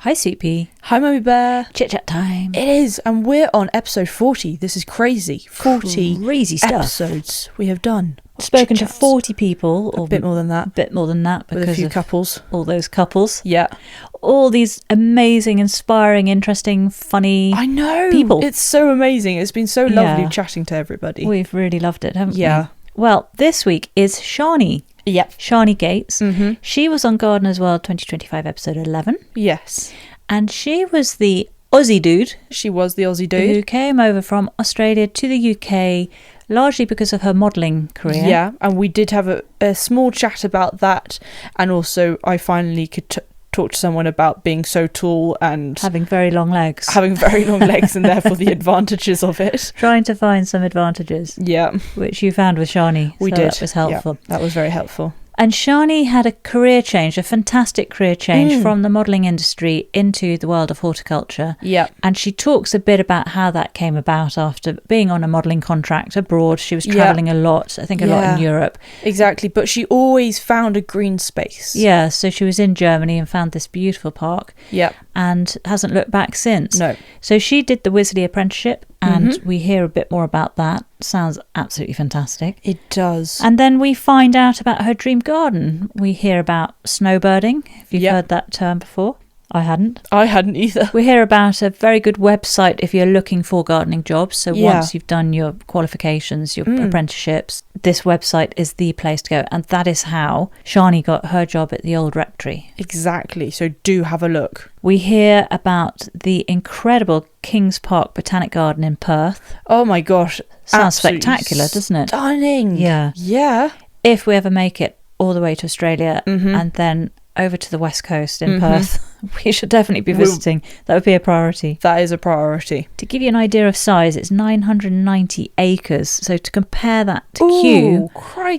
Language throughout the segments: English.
Hi, Sweet Pea. Hi, Mummy Bear. Chit-Chat time. It is, and we're on episode 40. This is crazy. 40 Crazy stuff. episodes we have done. Spoken to Chit-Chats. 40 people. A bit more than that. A bit more than that. With a few couples. All those couples. Yeah. All these amazing, inspiring, interesting, funny I know. people. It's so amazing. It's been so lovely chatting to everybody. We've really loved it, haven't we? Yeah. Well, this week is Sharnee. Yep. Sharnee Gates. Mm-hmm. She was on Gardeners World 2025 episode 11. Yes. And she was the Aussie dude. She was the Aussie dude. Who came over from Australia to the UK largely because of her modelling career. Yeah, and we did have a small chat about that. And also I finally could talk to someone about being so tall and having very long legs. Having very long legs and therefore the advantages of it. Trying to find some advantages. Yeah. Which you found with Sharnee. We so did. That was helpful. Yeah, that was very helpful. And Sharnee had a career change, a fantastic career change from the modelling industry into the world of horticulture. Yeah. And she talks a bit about how that came about after being on a modelling contract abroad. She was travelling a lot, I think a lot in Europe. Exactly, but she always found a green space. Yeah, so she was in Germany and found this beautiful park. Yeah. And hasn't looked back since. No. So she did the Wisley apprenticeship and we hear a bit more about that. Sounds absolutely fantastic. It does. And then we find out about her dream garden. We hear about snowbirding. Have you heard that term before? I hadn't. I hadn't either. We hear about a very good website if you're looking for gardening jobs. So once you've done your qualifications, your apprenticeships, this website is the place to go. And that is how Sharnee got her job at the old rectory. Exactly. So do have a look. We hear about the incredible Kings Park Botanic Garden in Perth. Oh my gosh. Sounds spectacular, doesn't it? Stunning. Yeah. Yeah. If we ever make it all the way to Australia and then over to the West Coast in Perth, we should definitely be visiting. That would be a priority. That is a priority. To give you an idea of size, it's 990 acres. So to compare that to Kew,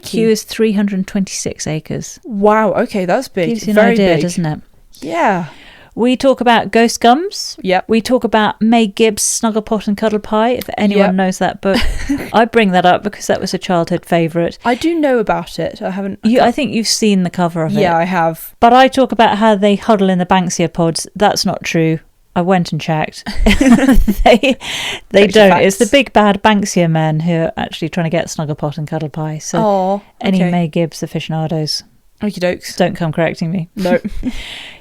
Kew is 326 acres. Wow, okay, that's big. Gives you an Very idea, big. doesn't it? Yeah. We talk about ghost gums. Yep. We talk about May Gibbs' Snugglepot and Cuddle Pie, if anyone knows that book. I bring that up because that was a childhood favourite. I do know about it. I haven't... I think you've seen the cover of it. Yeah, I have. But I talk about how they huddle in the Banksia pods. That's not true. I went and checked. they don't. Facts. It's the big bad Banksia men who are actually trying to get Snugglepot and Cuddle Pie. So any May Gibbs aficionados, okie dokes, don't come correcting me. No.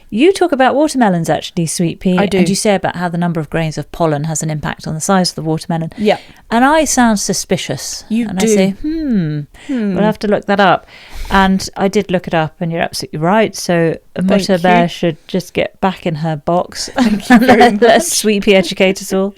You talk about watermelons, actually, Sweet Pea. I do. And you say about how the number of grains of pollen has an impact on the size of the watermelon. Yeah. And I sound suspicious. And I say, we'll have to look that up. And I did look it up, and you're absolutely right. So Mutta Bear should just get back in her box. Thank you very much. Let Sweet Pea educate us all.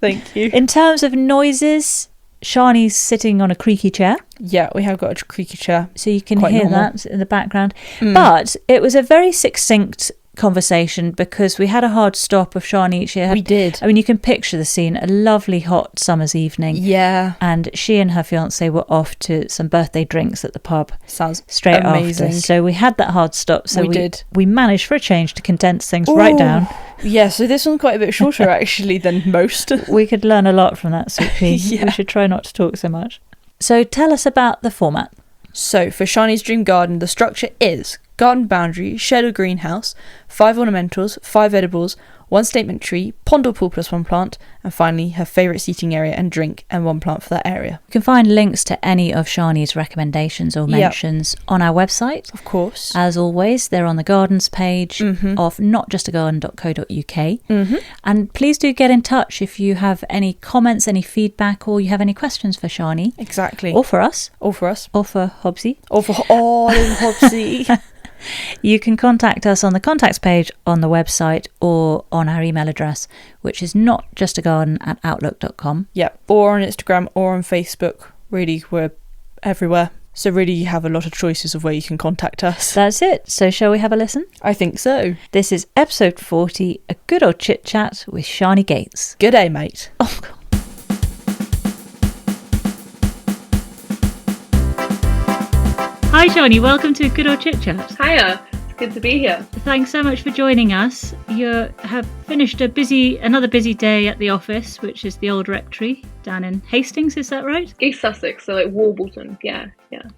Thank you. In terms of noises, Sharnee's sitting on a creaky chair. Yeah, we have got a creaky chair. So you can Quite hear normal. that in the background. But it was a very succinct conversation because we had a hard stop of Sharnee. We did. I mean, you can picture the scene, a lovely hot summer's evening. Yeah. And she and her fiancé were off to some birthday drinks at the pub. Sounds straight amazing. after. So we had that hard stop. So we did. We managed for a change to condense things right down. Yeah, so this one's quite a bit shorter actually than most. We could learn a lot from that, Sweet Pea. Yeah. We should try not to talk so much. So tell us about the format. So for Sharnee's dream garden, the structure is garden boundary, shed or greenhouse, 5 ornamentals, 5 edibles, 1 statement tree, pond or pool plus 1 plant, and finally her favourite seating area and drink and 1 plant for that area. You can find links to any of Sharnee's recommendations or mentions on our website. Of course. As always, they're on the gardens page of notjustagarden.co.uk. And please do get in touch if you have any comments, any feedback, or you have any questions for Sharnee. Exactly. Or for us. Or for us. Or for Hobbsy. Or for little Hobbsy. You can contact us on the contacts page on the website or on our email address, which is notjustagarden@outlook.com. Yep, or on Instagram or on Facebook. Really, we're everywhere. So really you have a lot of choices of where you can contact us. That's it. So shall we have a listen? I think so. This is episode 40, a good old chit-chat with Sharnee Gates. Good day, mate. Oh, God. Hi, Sharnee. Welcome to Good Old Chit-Chat. Hiya. Good to be here. Thanks so much for joining us. You have finished another busy day at the office, which is the old rectory down in Hastings, is that right? East Sussex, so like Warburton, yeah.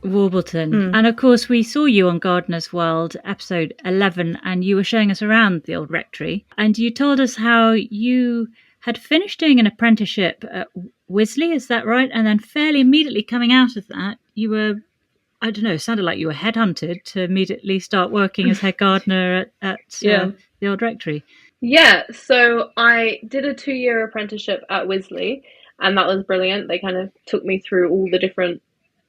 Warburton. And of course we saw you on Gardener's World, episode 11, and you were showing us around the old rectory. And you told us how you had finished doing an apprenticeship at Wisley, is that right? And then fairly immediately coming out of that, you were, I don't know, sounded like you were headhunted to immediately start working as head gardener at the old rectory. Yeah, so I did a 2-year apprenticeship at Wisley, and that was brilliant. They kind of took me through all the different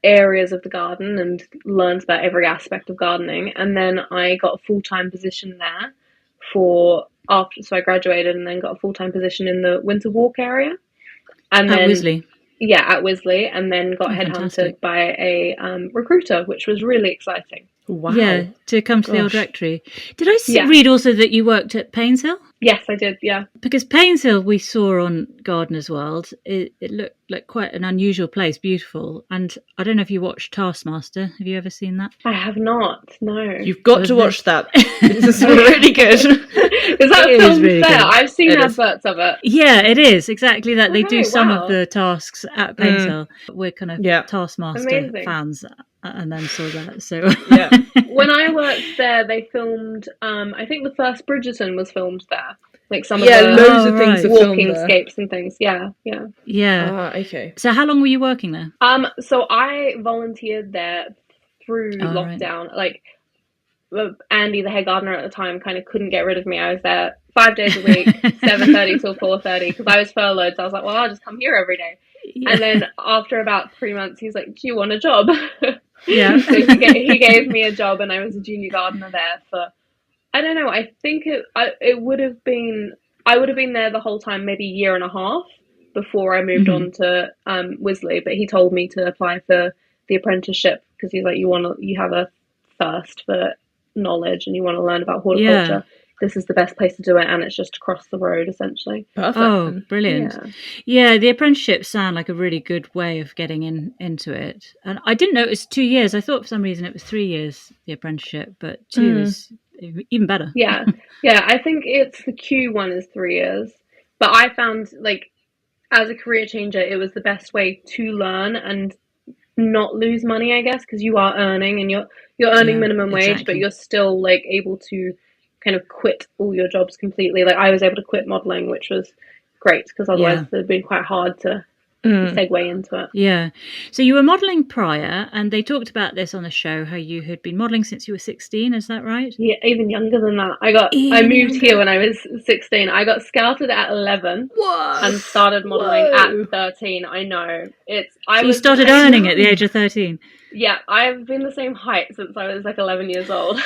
areas of the garden and learned about every aspect of gardening. And then I got a full-time position there so I graduated and then got a full-time position in the Winter Walk area. And at Wisley? Yeah, at Wisley, and then got headhunted fantastic. by a recruiter, which was really exciting. Wow. Yeah, to come to the old rectory. Did I read also that you worked at Painshill? Yes, I did, yeah. Because Painshill we saw on Gardener's World, it looked like quite an unusual place, beautiful. And I don't know if you watched Taskmaster. Have you ever seen that? I have not, no. You've got to watch that. This is really good. Is that filmed really there? good. I've seen adverts of it. Yeah, it is. Exactly that. They do some wow. of the tasks at Painshill. We're kind of Taskmaster Amazing. fans and then saw that. So When I worked there, they filmed, I think the first Bridgerton was filmed there. Like some of loads of things are walking filmed there. scapes and things. Yeah. Okay. So how long were you working there? So I volunteered there through lockdown. Right. Like Andy, the head gardener at the time, kind of couldn't get rid of me. I was there 5 days a week, 7:30 till 4:30, because I was furloughed. So I was like, well, I'll just come here every day. Yeah. And then after about 3 months, he's like, do you want a job? Yeah. So he gave me a job, and I was a junior gardener there for, I don't know, I think it would have been, I would have been there the whole time, maybe a year and a half before I moved on to Wisley. But he told me to apply for the apprenticeship because he's like, you have a thirst for knowledge and you want to learn about horticulture. Yeah. This is the best place to do it, and it's just across the road, essentially. Perfect. Oh, brilliant. Yeah, the apprenticeships sound like a really good way of getting into it. And I didn't know it was 2 years. I thought for some reason it was 3 years, the apprenticeship, but 2 is even better. Yeah, I think it's the Q one is 3 years. But I found, like, as a career changer, it was the best way to learn and not lose money, I guess, because you are earning, and you're earning minimum wage, but you're still, like, able to kind of quit all your jobs completely. Like I was able to quit modelling, which was great because otherwise it would been quite hard to segue into it. Yeah. So you were modelling prior, and they talked about this on the show, how you had been modelling since you were 16, is that right? Yeah, even younger than that. I moved here when I was 16. I got scouted at 11 and started modelling at 13. I know. You started earning at the age of 13? Yeah, I've been the same height since I was like 11 years old.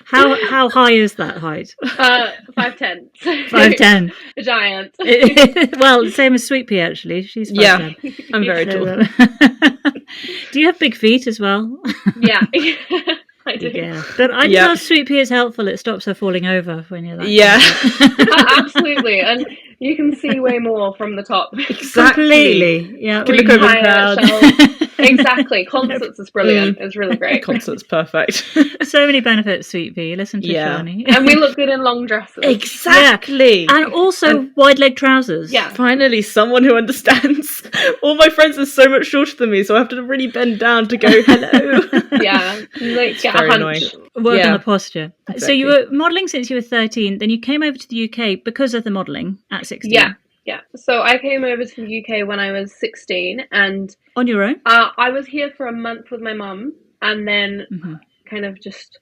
How high is that height? 5'10". 5'10". A giant. Well, same as Sweet Pea, actually. She's 5'10". Yeah, I'm very tall. Do you have big feet as well? Yeah. I do. Yeah, but I know Sweet Pea is helpful. It stops her falling over when you're that. Yeah, absolutely, and you can see way more from the top. Exactly. Completely. Yeah, you can look over the crowd. Exactly. Concerts is brilliant. It's really great. Concerts perfect. So many benefits, Sweet Pea. Listen to Sharnee. And we look good in long dresses. Exactly. Yeah. And also wide leg trousers. Yeah. Finally, someone who understands. All my friends are so much shorter than me, so I have to really bend down to go hello. Yeah. Like, get very a hunch. annoying. Work on the posture. Exactly. So you were modelling since you were 13, then you came over to the UK because of the modelling at 16. Yeah. So I came over to the UK when I was 16, and on your own? I was here for a month with my mum, and then kind of just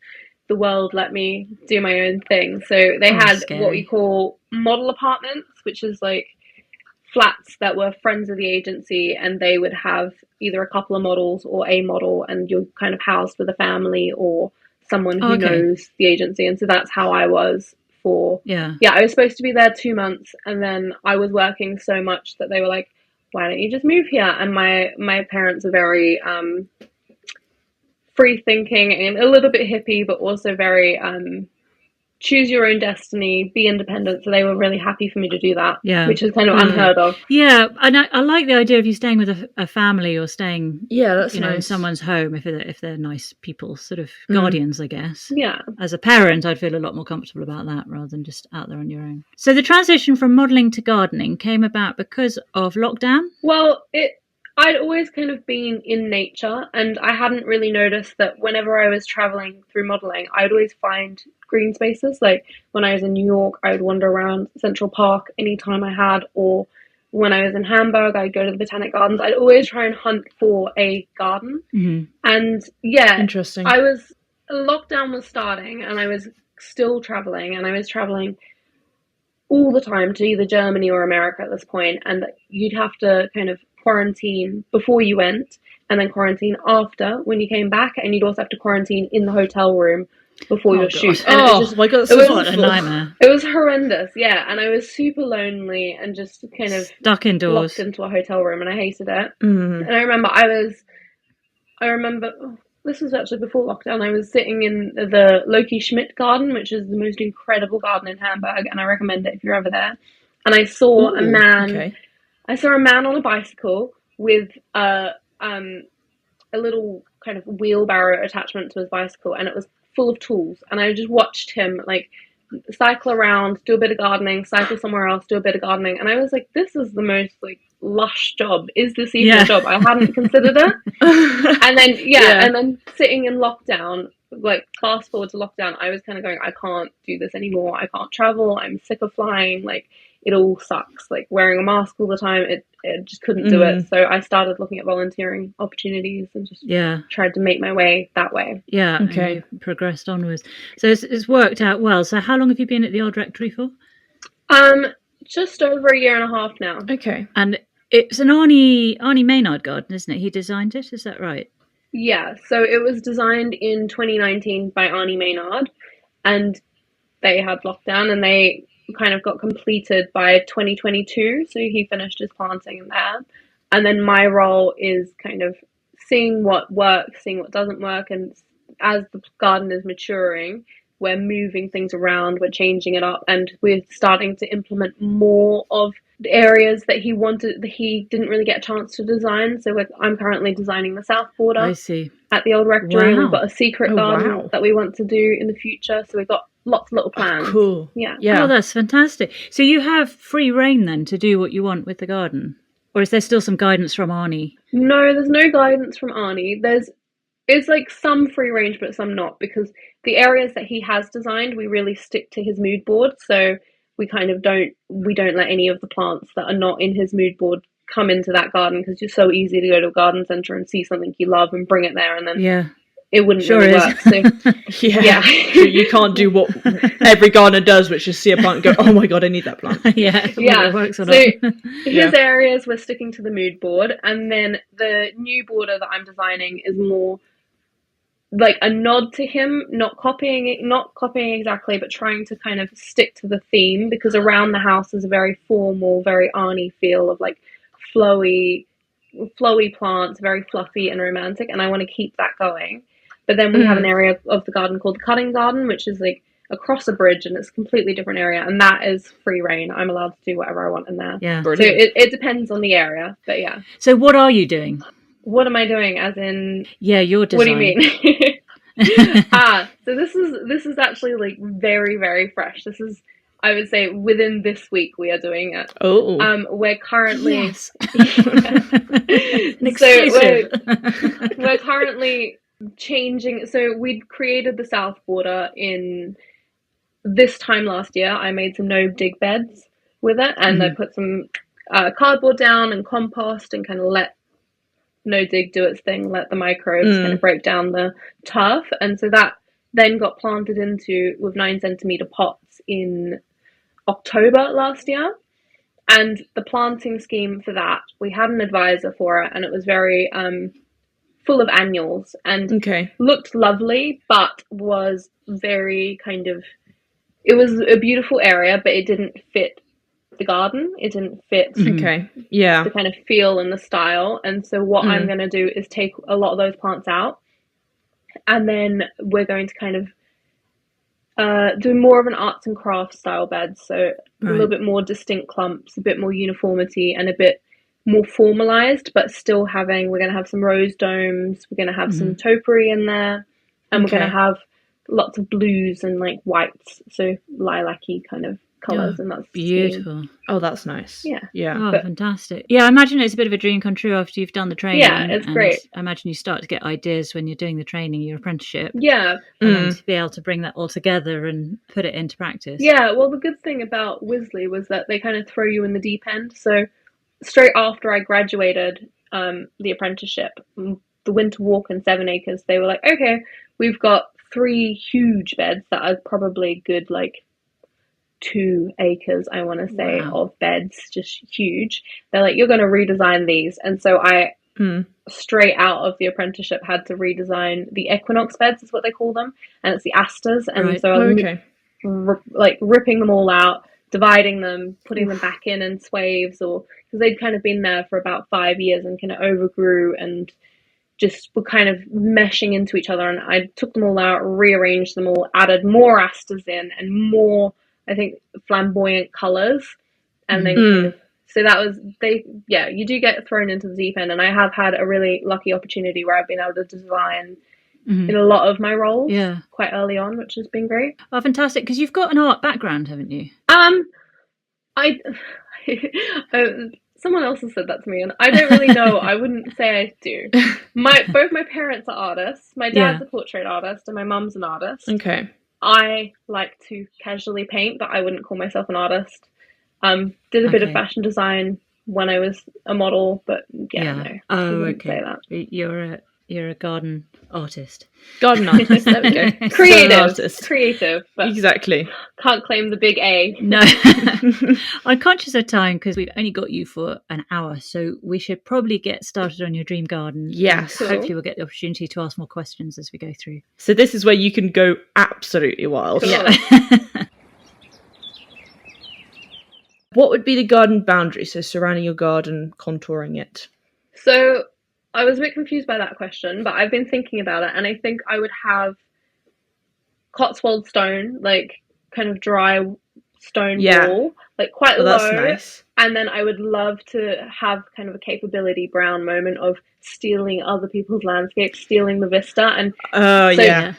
the world let me do my own thing. So they had what we call model apartments, which is like flats that were friends of the agency, and they would have either a couple of models or a model, and you're kind of housed with a family or someone who knows the agency. And so that's how I was for I was supposed to be there 2 months, and then I was working so much that they were like, why don't you just move here? And my parents are very free thinking and a little bit hippie, but also very choose your own destiny, be independent. So they were really happy for me to do that, which is kind of unheard of. Yeah, and I like the idea of you staying with a family or staying, that's nice. In someone's home if they're nice people, sort of guardians, I guess. Yeah. As a parent, I'd feel a lot more comfortable about that rather than just out there on your own. So the transition from modelling to gardening came about because of lockdown? Well, I'd always kind of been in nature, and I hadn't really noticed that whenever I was traveling through modeling, I'd always find green spaces. Like when I was in New York, I would wander around Central Park anytime I had, or when I was in Hamburg, I'd go to the Botanic Gardens. I'd always try and hunt for a garden. And interesting. Lockdown was starting, and I was still traveling, and I was traveling all the time to either Germany or America at this point, and you'd have to kind of quarantine before you went, and then quarantine after when you came back, and you'd also have to quarantine in the hotel room before your shoot. And my god, that's a nightmare. It was horrendous, and I was super lonely and just kind of stuck indoors, locked into a hotel room, and I hated it. And I remember this was actually before lockdown. I was sitting in the Loki Schmidt garden, which is the most incredible garden in Hamburg, and I recommend it if you're ever there. And I saw a man. Okay. I saw a man on a bicycle with a little kind of wheelbarrow attachment to his bicycle, and it was full of tools. And I just watched him like cycle around, do a bit of gardening, cycle somewhere else, do a bit of gardening. And I was like, this is the most like lush job. Is this even a job? I hadn't considered it. And then and then sitting in lockdown, like fast forward to lockdown, I was kind of going, I can't do this anymore. I can't travel. I'm sick of flying. Like it all sucks. Like wearing a mask all the time, it just couldn't do it. So I started looking at volunteering opportunities and just tried to make my way that way. Yeah. Okay. And progressed onwards. So it's worked out well. So how long have you been at the Old Rectory for? Just over a year and a half now. Okay. And it's an Arnie Maynard garden, isn't it? He designed it. Is that right? Yeah. So it was designed in 2019 by Arnie Maynard, and they had lockdown, and they kind of got completed by 2022. So he finished his planting in there. And then my role is kind of seeing what works, seeing what doesn't work. And as the garden is maturing, we're moving things around, we're changing it up, and we're starting to implement more of the areas that he wanted, that he didn't really get a chance to design. So I'm currently designing the south border. I see. At the Old Rectory. We've got a secret garden that we want to do in the future. So we've got lots of little plans. Oh, cool. Yeah. Oh, that's fantastic. So you have free reign then to do what you want with the garden? Or is there still some guidance from Arnie? No, there's no guidance from Arnie. It's like some free range, but some not, because the areas that he has designed, we really stick to his mood board. So we kind of don't let any of the plants that are not in his mood board come into that garden, because it's so easy to go to a garden centre and see something you love and bring it there, and then it wouldn't really work. So, you can't do what every gardener does, which is see a plant and go, oh my god, I need that plant. It works or not. So his areas, we're sticking to the mood board, and then the new border that I'm designing is more like a nod to him, not copying exactly, but trying to kind of stick to the theme, because around the house is a very formal, very Arnie feel of like flowy plants, very fluffy and romantic, and I want to keep that going. But then we have an area of the garden called the Cutting Garden, which is like across a bridge, and it's a completely different area, and that is free reign. I'm allowed to do whatever I want in there. Yeah. So it depends on the area, but yeah. So what are you doing? What am I doing? As in, your design. What do you mean? So this is actually like very, very fresh. This is, I would say, within this week we are doing it. We're currently we're currently changing. So we created the south border in this time last year. I made some no dig beds with it, and I put some cardboard down and compost, and kind of let no dig do its thing, let the microbes kind of break down the turf. And so that then got planted into with 9-centimeter pots in October last year. And the planting scheme for that, we had an advisor for it, and it was very full of annuals and looked lovely, but was very kind of, it was a beautiful area, but it didn't fit the garden. It didn't fit the kind of feel and the style. And so what I'm going to do is take a lot of those plants out, and then we're going to kind of doing more of an arts and crafts style bed, so a little bit more distinct clumps, a bit more uniformity, and a bit more formalized, but still we're going to have some rose domes, we're going to have some topiary in there, and we're going to have lots of blues and like whites, so lilac-y kind of colours, and that's beautiful. Oh, that's nice. Yeah. Oh, fantastic. Yeah, I imagine it's a bit of a dream come true after you've done the training. Yeah, it's great. I imagine you start to get ideas when you're doing the training, your apprenticeship. Yeah. And then to be able to bring that all together and put it into practice. Yeah, well, the good thing about Wisley was that they kind of throw you in the deep end. So straight after I graduated the apprenticeship, the winter walk and 7 acres, they were like, okay, we've got 3 huge beds that are probably good, like 2 acres, I want to say, of beds, just huge. They're like, you're going to redesign these. And so I, straight out of the apprenticeship, had to redesign the equinox beds, is what they call them. And it's the asters. And so I was ripping them all out, dividing them, putting them back in swaves, or because they'd kind of been there for about 5 years and kind of overgrew and just were kind of meshing into each other. And I took them all out, rearranged them all, added more asters in and more, I think, flamboyant colours, and then kind of, so that was you do get thrown into the deep end, and I have had a really lucky opportunity where I've been able to design in a lot of my roles quite early on, which has been great. Oh, fantastic, because you've got an art background, haven't you? Someone else has said that to me, and I don't really know. I wouldn't say I do. Both my parents are artists. My dad's a portrait artist, and my mum's an artist. Okay. I like to casually paint, but I wouldn't call myself an artist. Did a bit of fashion design when I was a model, but no. Oh, okay. Say that. You're a garden artist. Garden artist, there we go. Creative. But exactly. Can't claim the big A. No. I'm conscious of time because we've only got you for an hour, so we should probably get started on your dream garden. Yes. Cool. Hopefully we'll get the opportunity to ask more questions as we go through. So this is where you can go absolutely wild. Cool. Yeah. What would be the garden boundary? So surrounding your garden, contouring it. So I was a bit confused by that question, but I've been thinking about it, and I think I would have Cotswold stone, like kind of dry stone wall, like quite low. That's nice. And then I would love to have kind of a capability Brown moment of stealing other people's landscapes, stealing the vista, and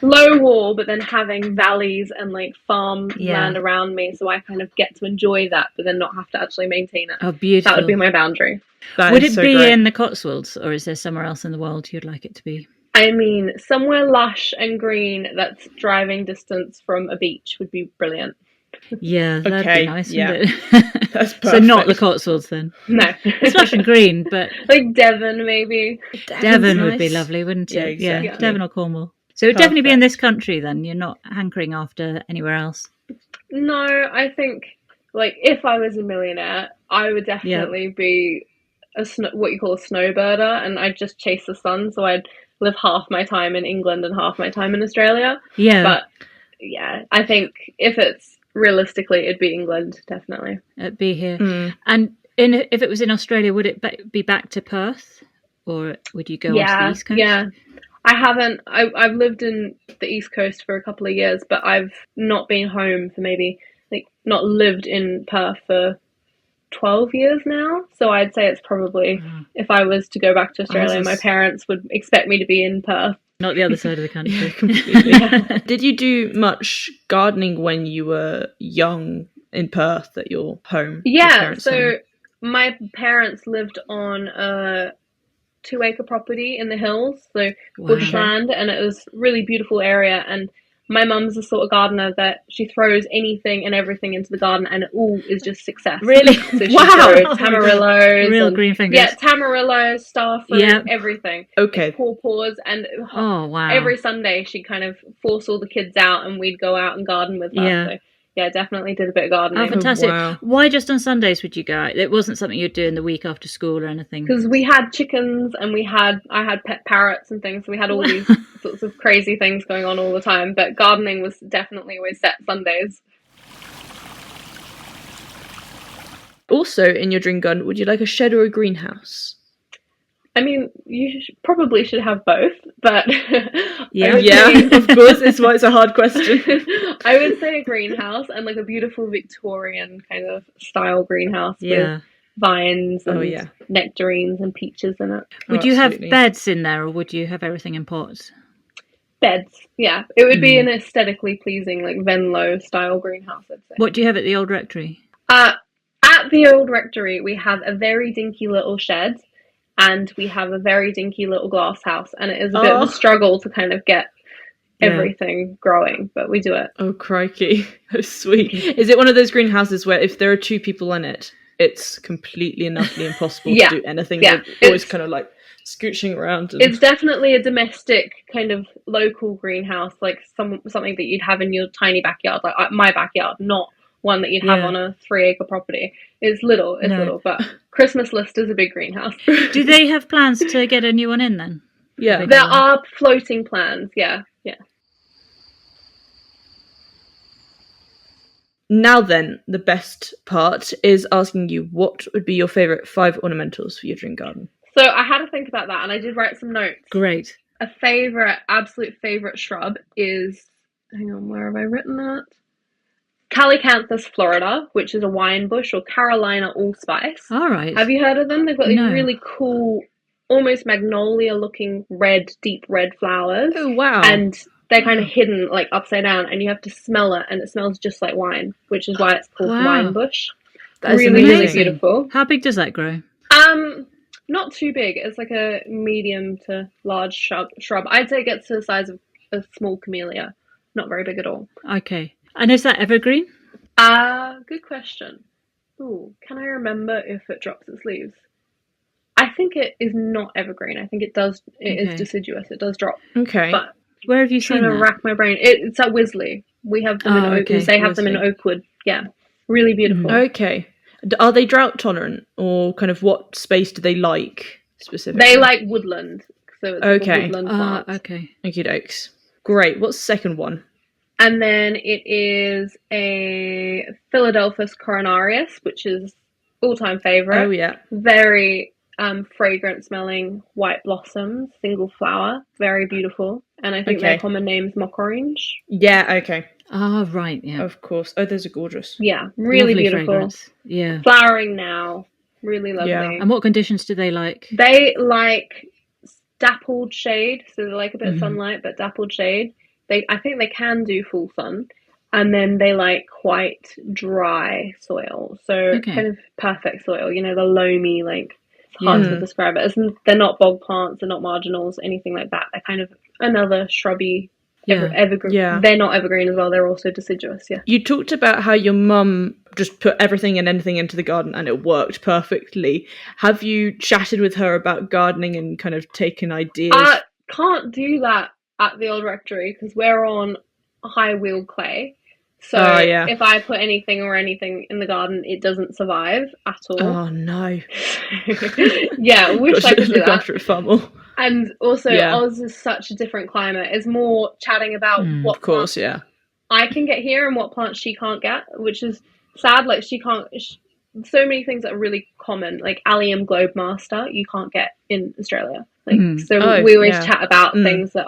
low wall, but then having valleys and like farm land around me, so I kind of get to enjoy that, but then not have to actually maintain it. Oh, beautiful! That would be my boundary. Would it be in the Cotswolds, or is there somewhere else in the world you'd like it to be? I mean, somewhere lush and green that's driving distance from a beach would be brilliant. Yeah, that'd be nice, wouldn't it? That's perfect. So not the Cotswolds then? No. It's lush and green, but... like Devon, maybe. Devon would be lovely, wouldn't it? Yeah, exactly. Yeah, Devon or Cornwall. So it would definitely be in this country then? You're not hankering after anywhere else? No, I think, like, if I was a millionaire, I would definitely be what you call a snowbirder, and I'd just chase the sun, so I'd live half my time in England and half my time in Australia. Yeah. But, yeah, I think if it's realistically, it'd be England, definitely. It'd be here. And if it was in Australia, would it be back to Perth? Or would you go on to the East Coast? Yeah. I haven't. I've lived in the East Coast for a couple of years, but I've not been home for not lived in Perth for 12 years now. So I'd say it's probably, if I was to go back to Australia, my parents would expect me to be in Perth. Not the other side of the country. Completely. Did you do much gardening when you were young in Perth at your home? Yeah, so my parents lived on a 2-acre property in the hills, so bushland, and it was a really beautiful area. And my mum's the sort of gardener that she throws anything and everything into the garden, and it all is just success. Really? So she throws tamarillos. Real green fingers. Yeah, tamarillos, starfruit, everything. Okay. Pawpaws, and every Sunday she'd kind of force all the kids out, and we'd go out and garden with her. Yeah. So, yeah, definitely did a bit of gardening. Oh, fantastic. Wow. Why just on Sundays would you go out? It wasn't something you'd do in the week after school or anything? Because we had chickens, and I had pet parrots and things, so we had all these sorts of crazy things going on all the time. But gardening was definitely always set Sundays. Also, in your dream garden, would you like a shed or a greenhouse? I mean, you probably should have both, but yeah, of course, it's why it's a hard question. I would say a greenhouse, and like a beautiful Victorian kind of style greenhouse with vines and nectarines and peaches in it. Would you have beds in there, or would you have everything in pots? Beds, yeah. It would be an aesthetically pleasing, like Venlo style greenhouse, I'd say. What do you have at the old rectory? At the old rectory, we have a very dinky little shed, and we have a very dinky little glass house, and it is a bit of a struggle to kind of get everything growing, but we do it. Oh, crikey. Oh, sweet. Is it one of those greenhouses where if there are 2 people in it, it's completely and utterly impossible to do anything? Yeah. They're always kind of like scooching around. It's definitely a domestic kind of local greenhouse, like something that you'd have in your tiny backyard, like my backyard, not one that you'd have on a 3-acre property. It's little, but Christmas list is a big greenhouse. Do they have plans to get a new one in then? Yeah. There are floating plans, yeah. Now then, the best part is asking you what would be your favourite 5 ornamentals for your dream garden. So I had to think about that, and I did write some notes. Great. A absolute favourite shrub is, hang on, where have I written that? Calycanthus florida, which is a wine bush, or Carolina allspice. All right. Have you heard of them? They've got these really cool, almost magnolia-looking deep red flowers. Oh, wow. And they're kind of hidden, like, upside down, and you have to smell it, and it smells just like wine, which is why it's called wine bush. That's really, really beautiful. How big does that grow? Not too big. It's like a medium to large shrub. I'd say it gets to the size of a small camellia. Not very big at all. Okay. And is that evergreen? Good question. Ooh, can I remember if it drops its leaves? I think it is not evergreen. I think it does. It is deciduous. It does drop. Okay. But where have you seen that? Trying to rack my brain. It's at Wisley. We have them in Oakwood. They have them in Oakwood. Yeah. Really beautiful. Okay. Are they drought tolerant, or kind of what space do they like specifically? They like woodland. So it's like a woodland plant. Okay. Okie dokes. Great. What's the second one? And then it is a Philadelphus coronarius, which is all-time favourite. Oh, yeah. Very fragrant smelling white blossoms, single flower, very beautiful. And I think their common name is mock orange. Yeah, okay. Oh, right, yeah. Of course. Oh, those are gorgeous. Yeah, really lovely beautiful. Fragrance. Yeah. Flowering now, really lovely. Yeah. And what conditions do they like? They like dappled shade, so they like a bit of sunlight, but dappled shade. I think they can do full sun. And then they like quite dry soil. So kind of perfect soil, you know, the loamy, like, it's hard to describe it. They're not bog plants, they're not marginals, anything like that. They're kind of another shrubby evergreen. Yeah. They're not evergreen as well, they're also deciduous, yeah. You talked about how your mum just put everything and anything into the garden and it worked perfectly. Have you chatted with her about gardening and kind of taken ideas? I can't do that at the old rectory because we're on high wheeled clay. So if I put anything in the garden, it doesn't survive at all. Oh no! Yeah, wish I could do look that. After it far more. And also, Oz is such a different climate. It's more chatting about what of course, plants I can get here and what plants she can't get, which is sad. Like she can't. So many things that are really common, like Allium globemaster, you can't get in Australia. Like we always chat about things that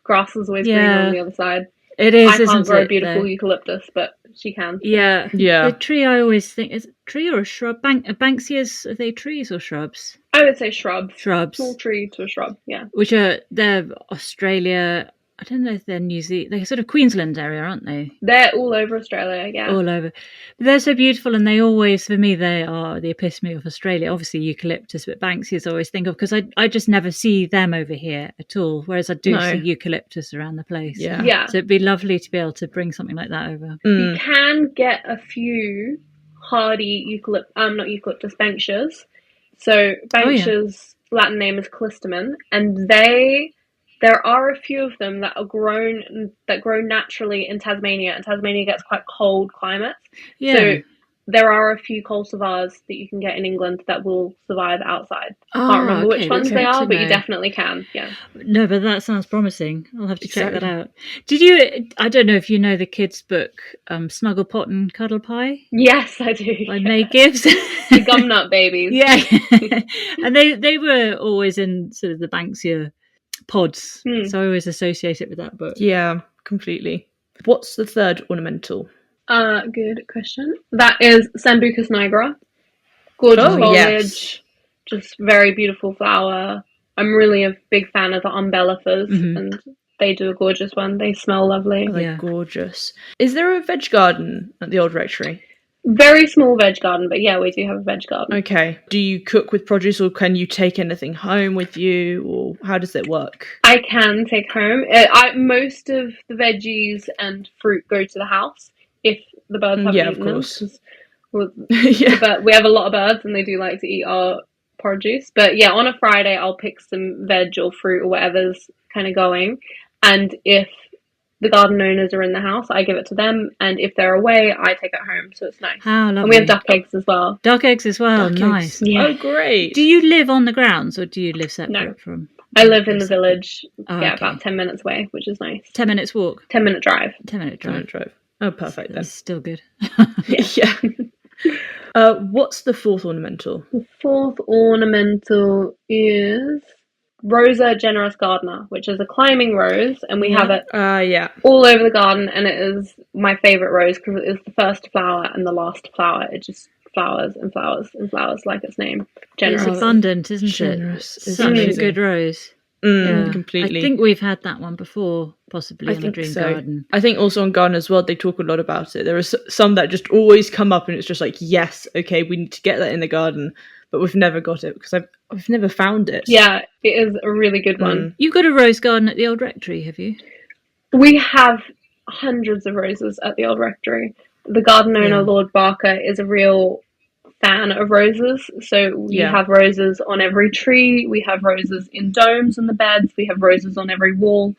grass is always green on the other side. It is. I can't grow a beautiful eucalyptus, but she can. Yeah. The tree I always think is a tree or a shrub. Banksias, are they trees or shrubs? I would say shrubs. Shrubs. Small tree to a shrub. Yeah. Which they're Australia. I don't know if they're New Zealand. They're sort of Queensland area, aren't they? They're all over Australia, yeah. All over. But they're so beautiful, and they always, for me, they are the epitome of Australia. Obviously, eucalyptus, but Banksias I always think of, because I just never see them over here at all, whereas I do see eucalyptus around the place. Yeah. So it'd be lovely to be able to bring something like that over. You can get a few hardy not eucalyptus, Banksias. So Banksias' Latin name is Callistemon, and there are a few of them that grow naturally in Tasmania, and Tasmania gets quite cold climates. Yeah. So there are a few cultivars that you can get in England that will survive outside. I can't remember which ones they are, but you definitely can. Yeah. No, but that sounds promising. I'll have to check that out. Did you? I don't know if you know the kids' book, Snuggle Pot and Cuddle Pie. Yes, I do. By May Gibbs. The Gumnut Babies. Yeah, and they were always in sort of the Banksia pods, so I always associate it with that book. Yeah, completely. What's the third ornamental? Good question. That is Sambucus nigra. Gorgeous foliage, just very beautiful flower. I'm really a big fan of the umbellifers, and they do a gorgeous one. They smell lovely. Oh, they're gorgeous. Is there a veg garden at the old rectory? Very small veg garden, but yeah, we do have a veg garden. Okay. Do you cook with produce, or can you take anything home with you, or how does it work? I can take home. Most of the veggies and fruit go to the house if the birds haven't eaten them. But we have a lot of birds and they do like to eat our produce. But yeah, on a Friday I'll pick some veg or fruit or whatever's kind of going. And if the garden owners are in the house, I give it to them. And if they're away, I take it home. So it's nice. How lovely. And we have duck eggs as well. Duck eggs as well. Nice. Yeah. Oh, great. Do you live on the grounds or do you live separate from? I live in the village. About 10 minutes away, which is nice. 10 minutes walk? 10-minute drive. 10-minute drive. Oh, perfect then. That's still good. Yeah. What's the fourth ornamental? The fourth ornamental is Rosa generis gardner, which is a climbing rose, and we have it all over the garden, and it is my favourite rose because it is the first flower and the last flower. It just flowers and flowers and flowers like its name. Generous. It's abundant, isn't Generous. it? Such a good rose. Completely. I think we've had that one before, possibly in the Dream Garden. I think also on Gardeners World they talk a lot about it. There are some that just always come up and it's just like, yes, okay, we need to get that in the garden, but we've never got it because I've never found it. Yeah, it is a really good one. You've got a rose garden at the old rectory, have you? We have hundreds of roses at the old rectory. The garden owner, Lord Barker, is a real fan of roses, so we have roses on every tree, we have roses in domes on the beds, we have roses on every wall.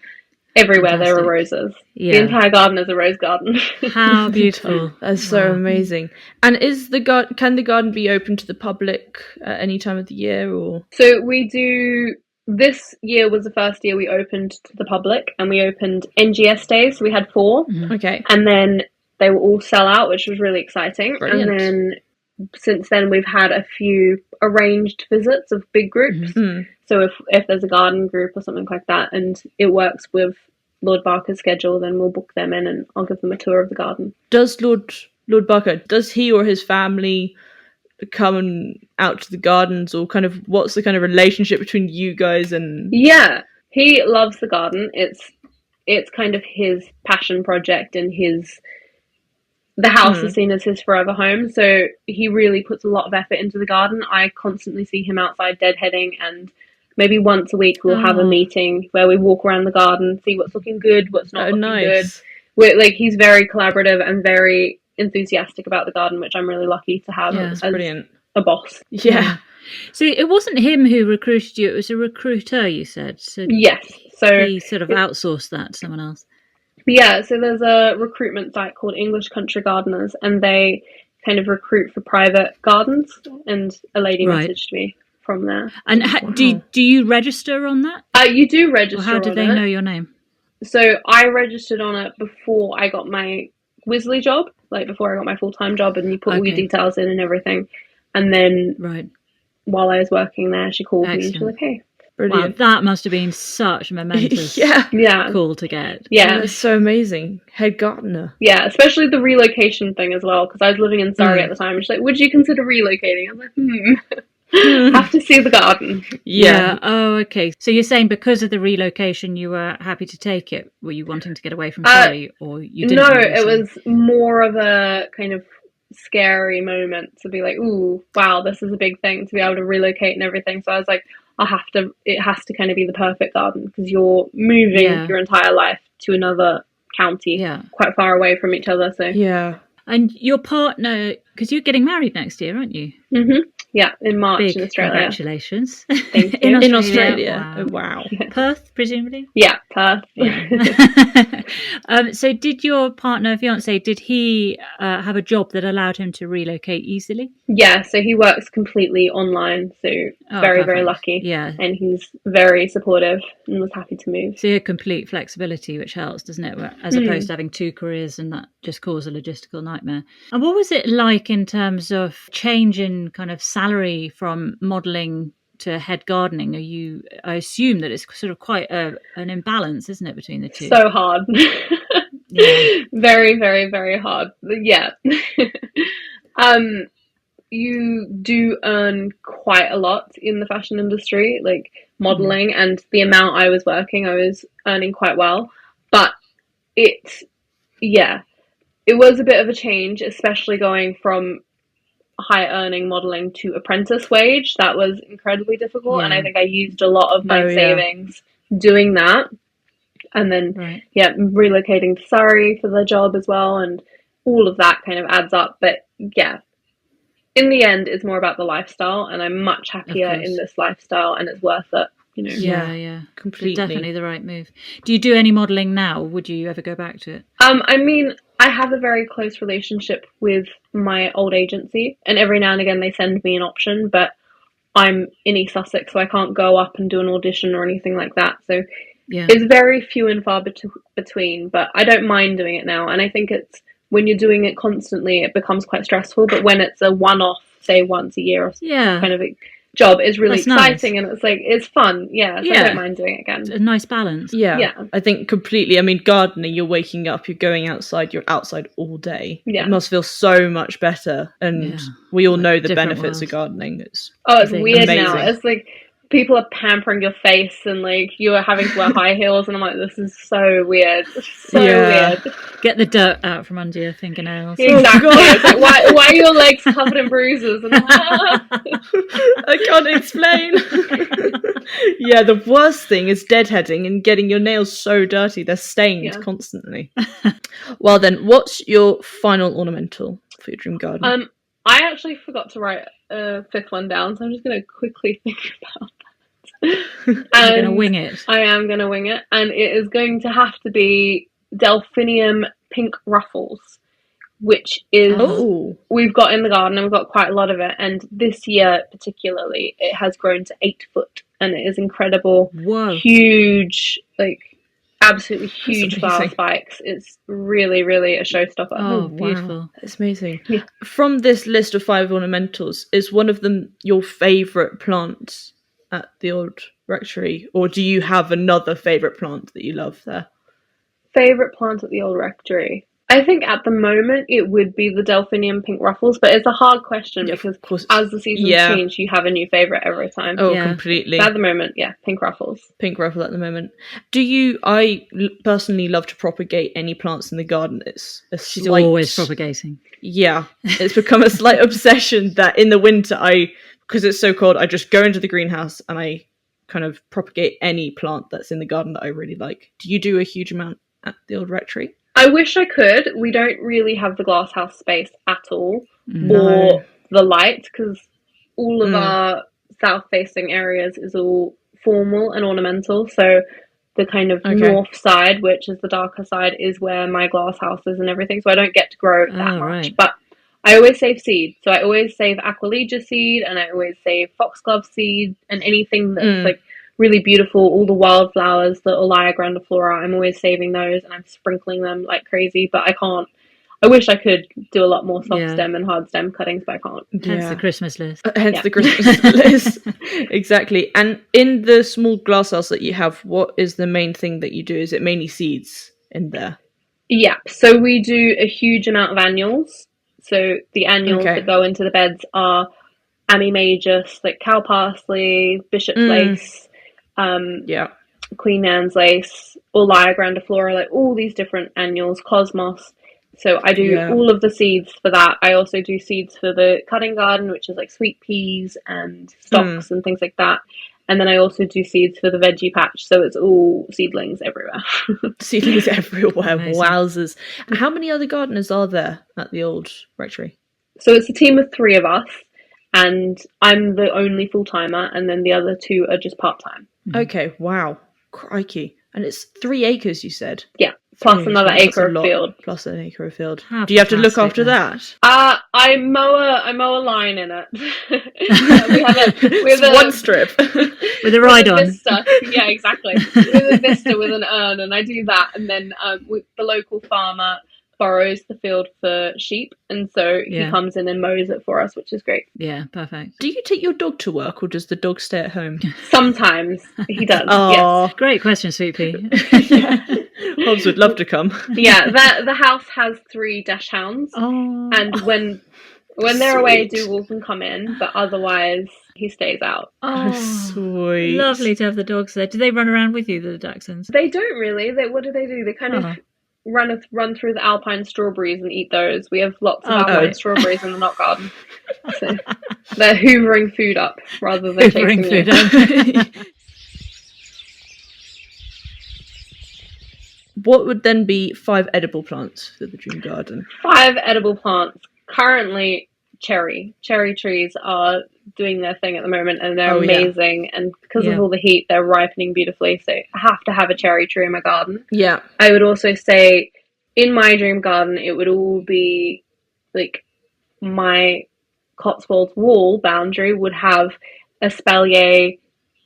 Everywhere there are roses. The entire garden is a rose garden. How beautiful. That's so amazing. And can the garden be open to the public at any time of the year? Or so we do. This year was the first year we opened to the public, and we opened NGS days, so we had 4. Okay. And then they will all sell out, which was really exciting. Brilliant. And then since then we've had a few arranged visits of big groups. So if there's a garden group or something like that and it works with Lord Barker's schedule, then we'll book them in and I'll give them a tour of the garden. Does Lord Barker, does he or his family come out to the gardens, or kind of what's the kind of relationship between you guys and... Yeah, he loves the garden. It's kind of his passion project, and the house is seen as his forever home, so he really puts a lot of effort into the garden. I constantly see him outside deadheading, and maybe once a week we'll have a meeting where we walk around the garden, see what's looking good, what's not looking good. He's very collaborative and very enthusiastic about the garden, which I'm really lucky to have as brilliant. A boss. Yeah. So it wasn't him who recruited you, it was a recruiter, you said. So yes. So he sort of outsourced that to someone else. Yeah, so there's a recruitment site called English Country Gardeners, and they kind of recruit for private gardens, and a lady messaged me from there. And do you register on that? You do register. Or how do they know your name? So I registered on it before I got my Wisley job, like before I got my full-time job, and you put all your details in and everything. And then while I was working there, she called me and she was like, hey. Brilliant. Wow, that must have been such a momentous call to get. Yeah. That's so amazing. Head gardener. Yeah, especially the relocation thing as well, because I was living in Surrey at the time. She's like, would you consider relocating? I was like, have to see the garden. Yeah. Oh, okay. So you're saying because of the relocation, you were happy to take it? Were you wanting to get away from Surrey, or you didn't? No, it was more of a kind of scary moment to be like, ooh, wow, this is a big thing to be able to relocate and everything. So I was like, it has to kind of be the perfect garden, because you're moving your entire life to another county, quite far away from each other. So yeah. And your partner, because you're getting married next year, aren't you? Yeah, in March Big in Australia. Congratulations. Thank you. In Australia. Wow. Perth, presumably? Yeah, Perth. Yeah. So did your fiance, did he have a job that allowed him to relocate easily? Yeah, so he works completely online, so very, very lucky. Yeah. And he's very supportive and was happy to move. So you have complete flexibility, which helps, doesn't it? As opposed to having 2 careers, and that just causes a logistical nightmare. And what was it like in terms of change in kind of salary from modelling to head gardening? I assume that it's sort of quite an imbalance, isn't it, between the two? So hard. Yeah. Very, very, very hard. Yeah. You do earn quite a lot in the fashion industry, like modeling, and the amount I was working, I was earning quite well. But it was a bit of a change, especially going from high earning modeling to apprentice wage. That was incredibly difficult, and I think I used a lot of my savings doing that. And then relocating to Surrey for the job as well, and all of that kind of adds up. But yeah, in the end, it's more about the lifestyle, and I'm much happier in this lifestyle, and it's worth it. Yeah, completely. It's definitely the right move. Do you do any modelling now? Would you ever go back to it? I mean, I have a very close relationship with my old agency, and every now and again they send me an option, but I'm in East Sussex, so I can't go up and do an audition or anything like that. So it's very few and far between, but I don't mind doing it now. And I think it's, when you're doing it constantly, it becomes quite stressful. But when it's a one-off, say once a year or kind of a job, is really exciting, and it's like, it's fun. I don't mind doing it again. It's a nice balance. Yeah, I think completely. I mean, gardening, you're waking up, you're going outside, you're outside all day. It must feel so much better, and we all know the benefits of gardening. It's weird now. It's like people are pampering your face, and like you are having to wear high heels, and I'm like, this is so weird. Weird. Get the dirt out from under your fingernails. Exactly. It's like, why are your legs covered in bruises? And I can't explain. The worst thing is deadheading and getting your nails so dirty they're stained constantly. Well then, what's your final ornamental for your dream garden? I actually forgot to write a 5th one down, so I'm just going to quickly think about that. I'm going to wing it. I am going to wing it, and it is going to have to be delphinium pink ruffles, which is we've got in the garden, and we've got quite a lot of it, and this year particularly it has grown to 8 foot, and it is incredible. Huge, like absolutely huge flower spikes. It's really, really a showstopper. Oh, beautiful. It's amazing. From this list of 5 ornamentals, is one of them your favourite plant at the old rectory, or do you have another favourite plant that you love there? Favourite plant at the old rectory? I think at the moment it would be the delphinium pink ruffles, but it's a hard question because as the seasons change, you have a new favourite every time. Oh, completely. But at the moment, pink ruffles. Pink ruffle at the moment. I personally love to propagate any plants in the garden. She's always propagating. Yeah, it's become a slight obsession that in the winter, because it's so cold, I just go into the greenhouse and I kind of propagate any plant that's in the garden that I really like. Do you do a huge amount at the old rectory? I wish I could. We don't really have the glasshouse space at all, or the light, because all of our south-facing areas is all formal and ornamental. So the kind of north side, which is the darker side, is where my glasshouse is and everything. So I don't get to grow that much. Right. But I always save seed. So I always save Aquilegia seed, and I always save foxglove seed, and anything that's like really beautiful, all the wildflowers, the Olea grandiflora, I'm always saving those, and I'm sprinkling them like crazy, but I can't. I wish I could do a lot more soft stem and hard stem cuttings, but I can't. Hence the Christmas list. Hence the Christmas list. Exactly. And in the small glasshouse that you have, what is the main thing that you do? Is it mainly seeds in there? Yeah, so we do a huge amount of annuals. So the annuals that go into the beds are Amimagus, like cow parsley, bishop's lace, Queen Anne's lace, Olea grandiflora, like all these different annuals, cosmos. So I do all of the seeds for that. I also do seeds for the cutting garden, which is like sweet peas and stocks and things like that. And then I also do seeds for the veggie patch, so it's all seedlings everywhere. Seedlings everywhere, amazing. Wowzers. How many other gardeners are there at the old rectory? So it's a team of 3 of us, and I'm the only full-timer, and then the other 2 are just part-time. Okay, wow. Crikey. And it's 3 acres, you said? Yeah, plus another acre of field. Plus an acre of field. How do you have to look after that? I mow a line in it. we have one strip with a ride on. Vista. Yeah, exactly. With a vista with an urn, and I do that, and then the local farmer borrows the field for sheep, and so he comes in and mows it for us, which is great. Yeah, perfect. Do you take your dog to work, or does the dog stay at home? Sometimes he does. Oh, yes. Great question, Sweet Pea. Hobbs would love to come. Yeah, the house has 3 dachshunds, and when they're away, Dougal can come in, but otherwise he stays out. Oh, sweet! Lovely to have the dogs there. Do they run around with you, the dachshunds? They don't really. What do? They kind of run through the alpine strawberries and eat those. We have lots of alpine strawberries in the nut garden. So they're hoovering food up rather than chasing food up. What would then be 5 edible plants for the dream garden? 5 edible plants. Currently, cherry trees are doing their thing at the moment, and they're amazing. Yeah. And because of all the heat, they're ripening beautifully. So I have to have a cherry tree in my garden. Yeah. I would also say in my dream garden, it would all be like my Cotswolds wall boundary would have espalier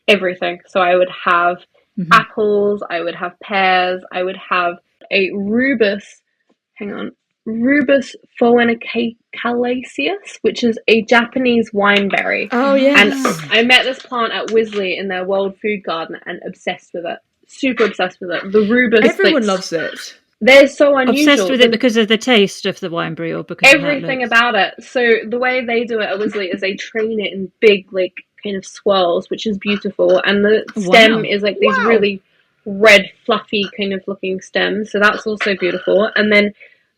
everything. So I would have apples, I would have pears, I would have a Rubus phoenicalaceus, which is a Japanese wineberry. Oh, yes. And I met this plant at Wisley in their World Food Garden and obsessed with it. Super obsessed with it. The Rubus. Everyone loves it. They're so unusual. Obsessed with it because of the taste of the wineberry, or because everything about it. So the way they do it at Wisley is they train it in big, like, kind of swirls, which is beautiful. And the stem is like these really red, fluffy kind of looking stems. So that's also beautiful. And then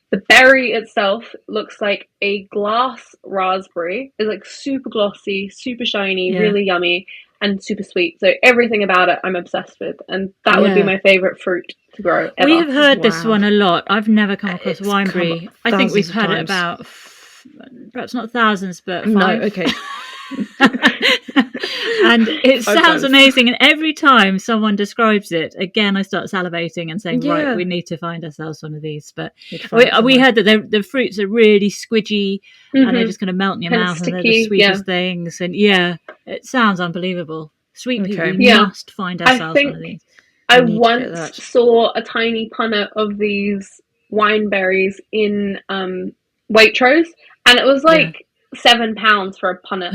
the berry itself looks like a glass raspberry. It's like super glossy, super shiny, really yummy, and super sweet. So everything about it I'm obsessed with. And that would be my favourite fruit to grow ever. We have heard this one a lot. I've never come across wineberry. I think we've had it about, perhaps not thousands, but 5. No, okay. And it sounds amazing, and every time someone describes it, again I start salivating and saying, right, we need to find ourselves one of these. But we heard that the fruits are really squidgy, and they're just going to melt in your mouth, sticky, and they're the sweetest things. And it sounds unbelievable. Sweet people, we must find ourselves one of these. I once saw a tiny punnet of these wineberries in Waitrose, and it was like £7 for a punnet,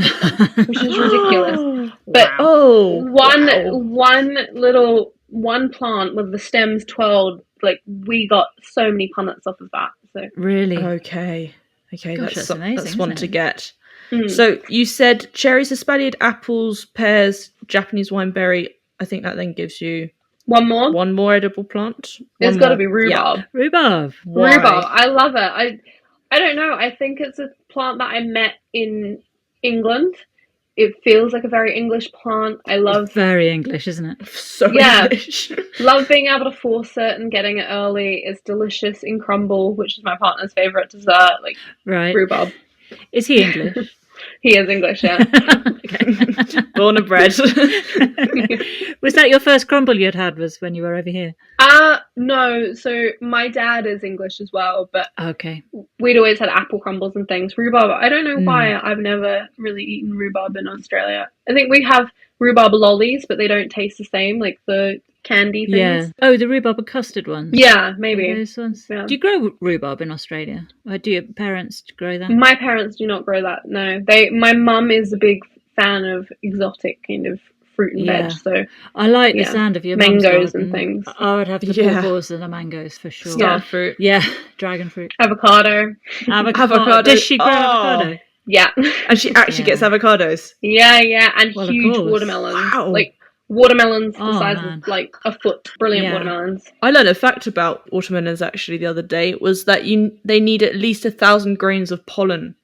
which is ridiculous. But one plant with the stems twirled, like, we got so many punnets off of that. So really, okay, gosh, that's amazing. That's one to get. So you said cherries, espaliered apples, pears, Japanese wineberry. I think that then gives you one more edible plant. It's got to be rhubarb. Yeah. Rhubarb. Why? Rhubarb. I love it. I don't know. I think it's a plant that I met in England. It feels like a very English plant. It's very English, isn't it? So English. Love being able to force it and getting it early. It's delicious in crumble, which is my partner's favourite dessert. Like rhubarb. Is he English? He is English, yeah. Born and bred. Was that your first crumble you'd had, was when you were over here? No. So my dad is English as well, but we'd always had apple crumbles and things. Rhubarb, I don't know why I've never really eaten rhubarb in Australia. I think we have rhubarb lollies, but they don't taste the same, like the candy things. Yeah. Oh, the rhubarb and custard ones? Yeah, maybe. Those ones? Yeah. Do you grow rhubarb in Australia? Or do your parents grow that? My parents do not grow that, no. My mum is a big fan of exotic kind of fruit and veg, so I like the sound of your mangoes and things. I would have the pawpaws and the mangoes for sure. Star fruit. Yeah, dragon fruit. Avocado. Does she grow avocado? Yeah. And she actually gets avocados? Yeah, and huge watermelons. Wow. Like watermelons the size of like a foot. Brilliant watermelons. I learned a fact about watermelons actually the other day, was that they need at least 1,000 grains of pollen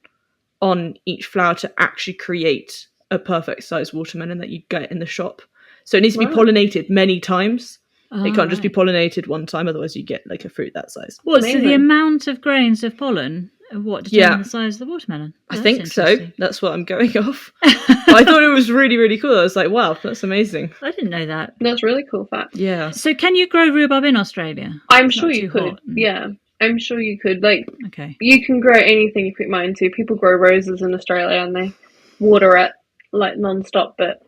on each flower to actually create a perfect size watermelon that you get in the shop. So it needs to be pollinated many times. It can't just be pollinated one time, otherwise you get like a fruit that size. So the amount of grains of pollen What, determine the size of the watermelon? I think so. That's what I'm going off. I thought it was really, really cool. I was like, wow, that's amazing. I didn't know that. That's really cool fact. Yeah. So can you grow rhubarb in Australia? I'm sure you could. Yeah, I'm sure you could. Like, okay, you can grow anything you put your mind to. People grow roses in Australia and they water it like non-stop, but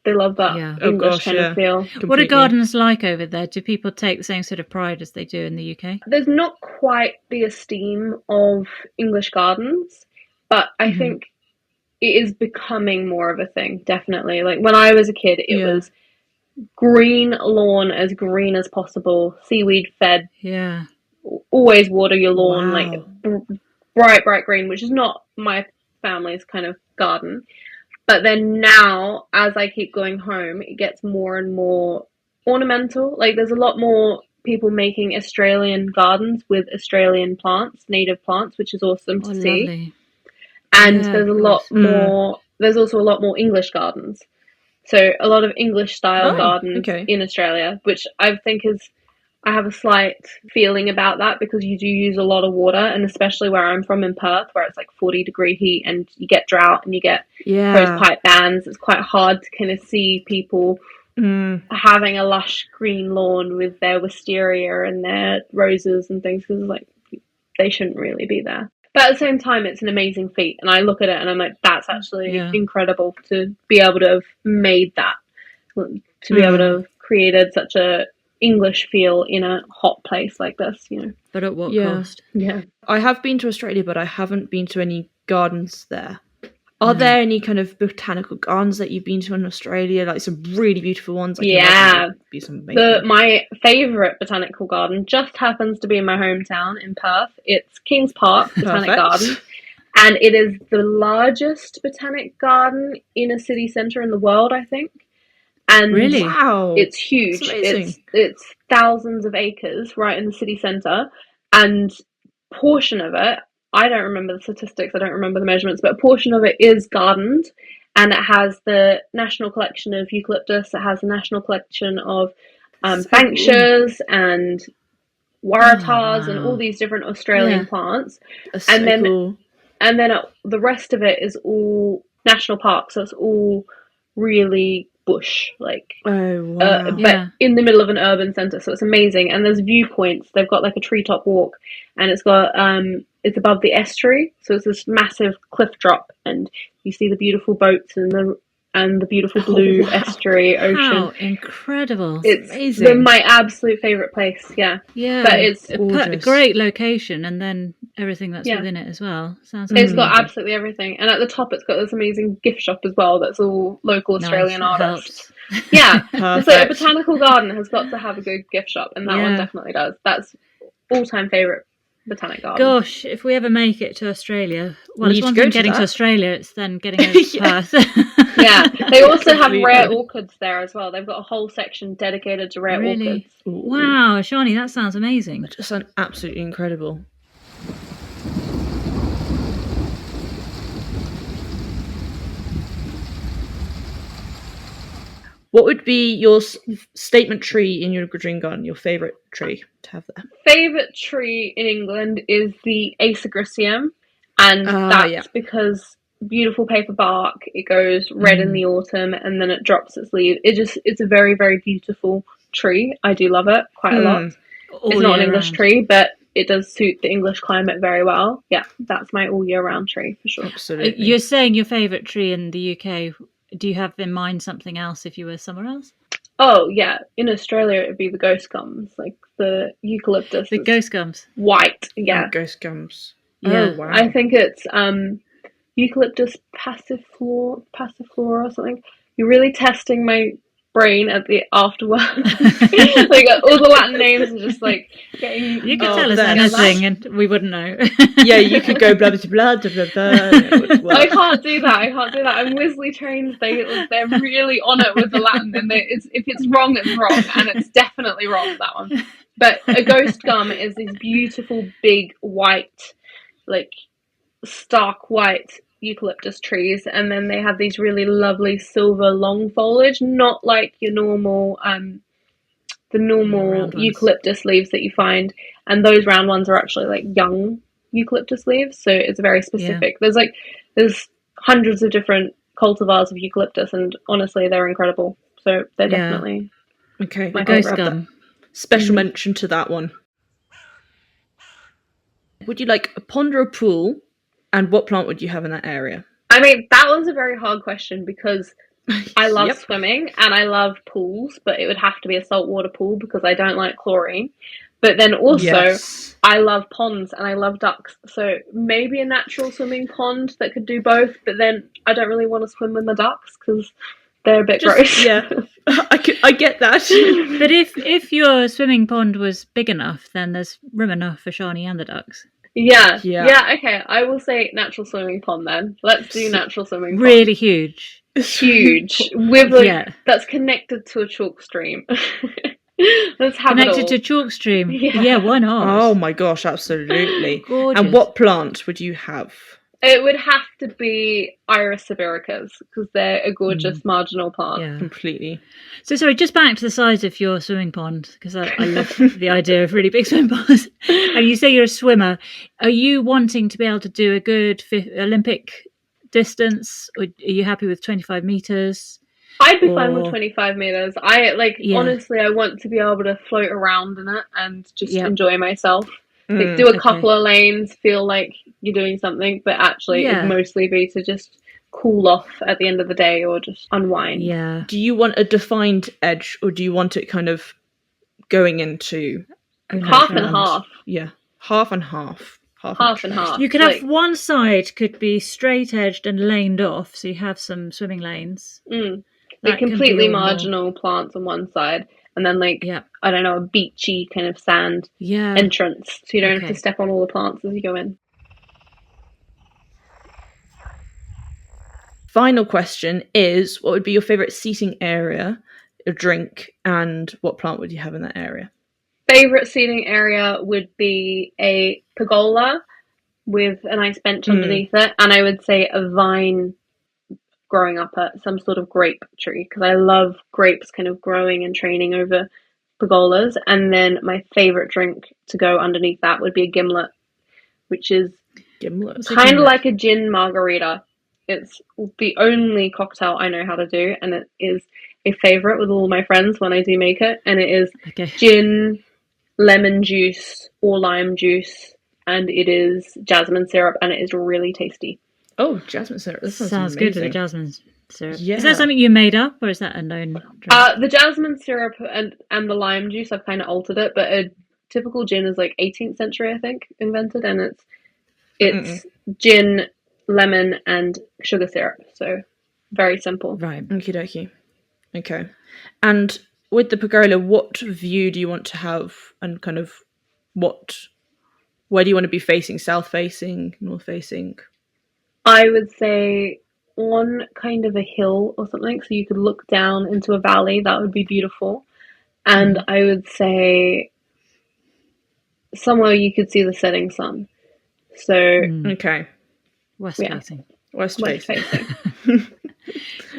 they love that English kind of feel. Completely. What are gardens like over there? Do people take the same sort of pride as they do in the UK? There's not quite the esteem of English gardens, but I think it is becoming more of a thing, definitely. Like, when I was a kid, it was green lawn, as green as possible, seaweed fed. Yeah. Always water your lawn, like bright green, which is not my family's kind of garden. But then now, as I keep going home, it gets more and more ornamental. Like, there's a lot more people making Australian gardens with Australian plants, native plants, which is awesome to see. Lovely. And there's a lot more. There's also a lot more English gardens. So a lot of English style gardens in Australia, which I think is. I have a slight feeling about that because you do use a lot of water, and especially where I'm from in Perth, where it's like 40-degree heat and you get drought and you get closed pipe bans. It's quite hard to kind of see people having a lush green lawn with their wisteria and their roses and things, because like they shouldn't really be there. But at the same time, it's an amazing feat, and I look at it and I'm like, that's actually incredible to be able to have made that, to be able to have created such a English feel in a hot place like this, you know. But at what cost? Yeah. I have been to Australia, but I haven't been to any gardens there. Are there any kind of botanical gardens that you've been to in Australia? Like some really beautiful ones? Be some amazing. My favourite botanical garden just happens to be in my hometown in Perth. It's Kings Park Botanic Garden. And it is the largest botanic garden in a city centre in the world, I think. And really? Wow. It's huge. It's thousands of acres right in the city centre, and portion of it, I don't remember the statistics, I don't remember the measurements, but a portion of it is gardened, and it has the National Collection of Eucalyptus, it has the National Collection of Banksias and Waratahs and all these different Australian plants. That's and so cool. And then the rest of it is all national parks, so it's all really bush, like but in the middle of an urban centre, so it's amazing. And there's viewpoints. They've got like a treetop walk, and it's got it's above the estuary, so it's this massive cliff drop, and you see the beautiful boats and the beautiful blue estuary ocean. How incredible. It's amazing. My absolute favourite place. Yeah, but it's a great location, and then everything that's within it as well. Sounds it's got absolutely everything, and at the top it's got this amazing gift shop as well that's all local Australian artists. Yeah. So a botanical garden has got to have a good gift shop, and that one definitely does. That's all-time favourite botanic garden. Gosh, if we ever make it to Australia, well, it's one thing getting to Australia, it's then getting over to Perth. Yeah, they also have rare orchids there as well. They've got a whole section dedicated to rare orchids. Wow, Sharnee, that sounds amazing. That just sounds absolutely incredible. What would be your statement tree in your dream garden? Your favourite tree to have there? Favourite tree in England is the Asagricium, and that's because beautiful paper bark. It goes red in the autumn, and then it drops its leaves. It's a very, very beautiful tree. I do love it quite a lot. It's not an English tree, but it does suit the English climate very well. Yeah, that's my all year round tree for sure. Absolutely. You're saying your favourite tree in the UK. Do you have in mind something else if you were somewhere else? Oh, yeah. In Australia, it would be the ghost gums, like the eucalyptus. The ghost gums? White, yeah. Ghost gums. Yeah. Oh, wow. I think it's eucalyptus passiflora or something. You're really testing my brain at the afterward. Like all the Latin names are just like getting. You could tell us anything and we wouldn't know. Yeah, you could go blah blah blah blah blah. I can't do that. I'm Wesley trained. They're really on it with the Latin, and if it's wrong, it's wrong, and it's definitely wrong, that one. But a ghost gum is these beautiful big white, like stark white eucalyptus trees, and then they have these really lovely silver long foliage, not like your normal the normal eucalyptus leaves that you find, and those round ones are actually like young eucalyptus leaves, so it's very specific. There's hundreds of different cultivars of eucalyptus, and honestly, they're incredible. So they're definitely my ghost gum. Special mention to that one. Would you like a pond or a pool, and what plant would you have in that area? I mean, that was a very hard question because I love swimming and I love pools, but it would have to be a saltwater pool because I don't like chlorine. But then also, I love ponds and I love ducks. So maybe a natural swimming pond that could do both, but then I don't really want to swim with the ducks because they're a bit gross. Yeah, I get that. But if your swimming pond was big enough, then there's room enough for Sharnee and the ducks. Yeah, okay. I will say natural swimming pond then. Let's do natural swimming pond. Really huge. Huge. With that's connected to a chalk stream. Let's have connected to chalk stream. Yeah, why not? Oh my gosh, absolutely. Gorgeous. And what plant would you have? It would have to be Iris sibiricas because they're a gorgeous marginal plant. Yeah, completely. So sorry, just back to the size of your swimming pond because I love the idea of really big swimming ponds. And you say you're a swimmer. Are you wanting to be able to do a good Olympic distance, or are you happy with 25 meters? I'd be fine with 25 meters. Honestly, I want to be able to float around in it and just enjoy myself. Like, do a couple of lanes, feel like you're doing something, but actually it'd mostly be to just cool off at the end of the day or just unwind. Yeah. Do you want a defined edge, or do you want it kind of going into half and half? Yeah, half and half. Half and half. You could have one side could be straight edged and laned off, so you have some swimming lanes. Like completely marginal plants on one side, and then I don't know, a beachy kind of sand entrance, so you don't have to step on all the plants as you go in. Final question is, what would be your favourite seating area, a drink, and what plant would you have in that area? Favourite seating area would be a pergola with a nice bench underneath it, and I would say a vine growing up at some sort of grape tree because I love grapes kind of growing and training over pergolas. And then my favourite drink to go underneath that would be a gimlet, which is kind of like a gin margarita. It's the only cocktail I know how to do, and it is a favourite with all my friends when I do make it. And it is gin, lemon juice or lime juice, and it is jasmine syrup, and it is really tasty. Oh, jasmine syrup. That sounds good with the jasmine syrup. Yeah. Is that something you made up, or is that a known drink? The jasmine syrup and the lime juice, I've kind of altered it, but a typical gin is 18th century, I think, invented, and it's gin, lemon, and sugar syrup. So very simple. Right. Okie dokie. Okay. And with the pergola, what view do you want to have, and kind of where do you want to be facing? South facing, north facing? I would say on kind of a hill or something, so you could look down into a valley. That would be beautiful. And I would say somewhere you could see the setting sun. So okay, west facing. West facing.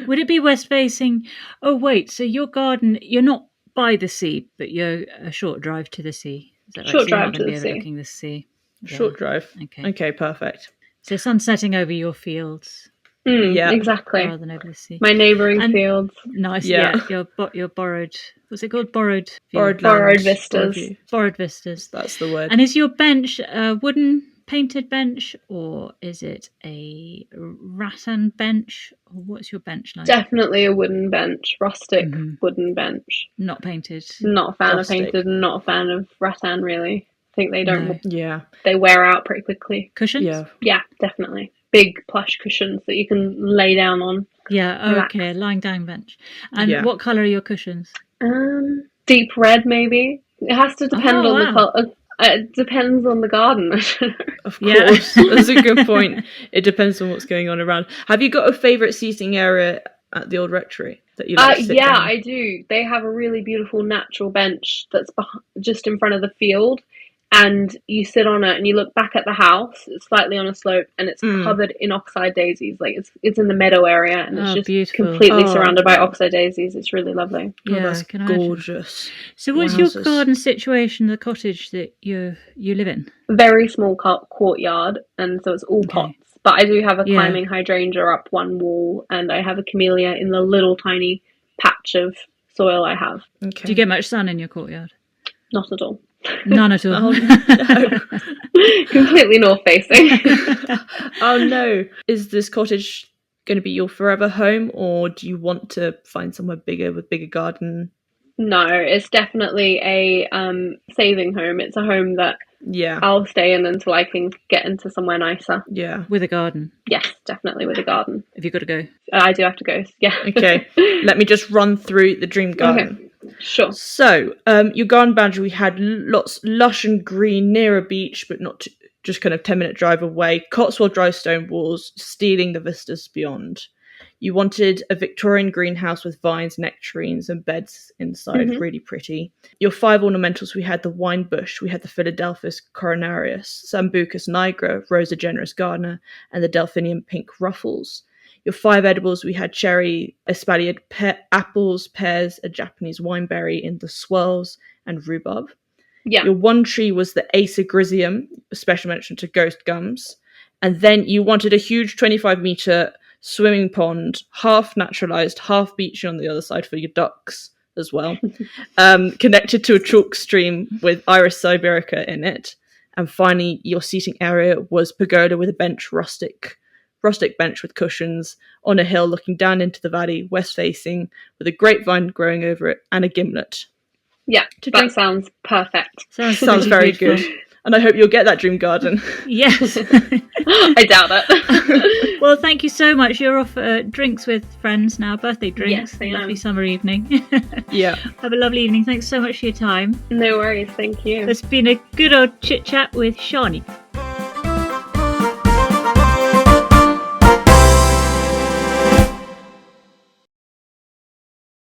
Would it be west facing? Oh wait, so your garden, you're not by the sea, but you're a short drive to the sea. Is that short drive to the sea. Overlooking the sea. Yeah. Short drive. Okay, perfect. So sun setting over your fields. Yeah, exactly. Rather than over the sea. My neighbouring fields. Nice. Yeah. Your borrowed. What's it called? Borrowed vistas. Borrowed vistas. That's the word. And is your bench a wooden painted bench, or is it a rattan bench? Or what's your bench like? Definitely a wooden bench, rustic wooden bench. Not painted. Not a fan of painted. Not a fan of rattan, really. I think they don't. Yeah, they wear out pretty quickly. Cushions? Yeah, definitely. Big plush cushions that you can lay down on. Yeah. Okay, lying down bench. And what colour are your cushions? Deep red, maybe. It has to depend on the colour. It depends on the garden. Of course, that's a good point. It depends on what's going on around. Have you got a favourite seating area at the old rectory that you like to sit down? I do. They have a really beautiful natural bench that's just in front of the field, and you sit on it and you look back at the house. It's slightly on a slope and it's covered in oxeye daisies. Like it's in the meadow area and it's just beautiful. Completely surrounded by oxeye daisies. It's really lovely. Yeah, that's gorgeous. So what's your garden situation, the cottage that you live in? Very small courtyard, and so it's all pots. But I do have a climbing hydrangea up one wall, and I have a camellia in the little tiny patch of soil I have. Okay. Do you get much sun in your courtyard? Not at all. None at all. Oh, no. Completely north facing. Oh no. Is this cottage going to be your forever home, or do you want to find somewhere bigger with bigger garden? No, it's definitely a saving home. It's a home that I'll stay in until I can get into somewhere nicer. Yeah. With a garden? Yes, definitely with a garden. Have you got to go? I do have to go, yeah. Okay, let me just run through the dream garden. Okay. Sure. So, your garden boundary, we had lots lush and green near a beach, but not just kind of 10-minute drive away. Cotswold dry stone walls, stealing the vistas beyond. You wanted a Victorian greenhouse with vines, nectarines, and beds inside, really pretty. Your 5 ornamentals, we had the wine bush, we had the Philadelphus coronarius, Sambucus nigra, Rosa generis gardner, and the Delphinium pink ruffles. Your 5 edibles, we had cherry, espaliered apples, pears, a Japanese wineberry in the swirls, and rhubarb. Yeah. Your 1 tree was the Acergrisium, a special mention to ghost gums. And then you wanted a huge 25-metre swimming pond, half naturalised, half beachy on the other side for your ducks as well, connected to a chalk stream with Iris siberica in it. And finally, your seating area was pagoda with a bench, rustic bench with cushions on a hill looking down into the valley, west facing, with a grapevine growing over it and a gimlet. Yeah, that sounds perfect. Sounds very good. And I hope you'll get that dream garden. Yes. I doubt it. Well, thank you so much. You're off drinks with friends now, birthday drinks. Yes, I am. Lovely summer evening. Yeah. Have a lovely evening. Thanks so much for your time. No worries. Thank you. It's been a good old chit-chat with Sharnee.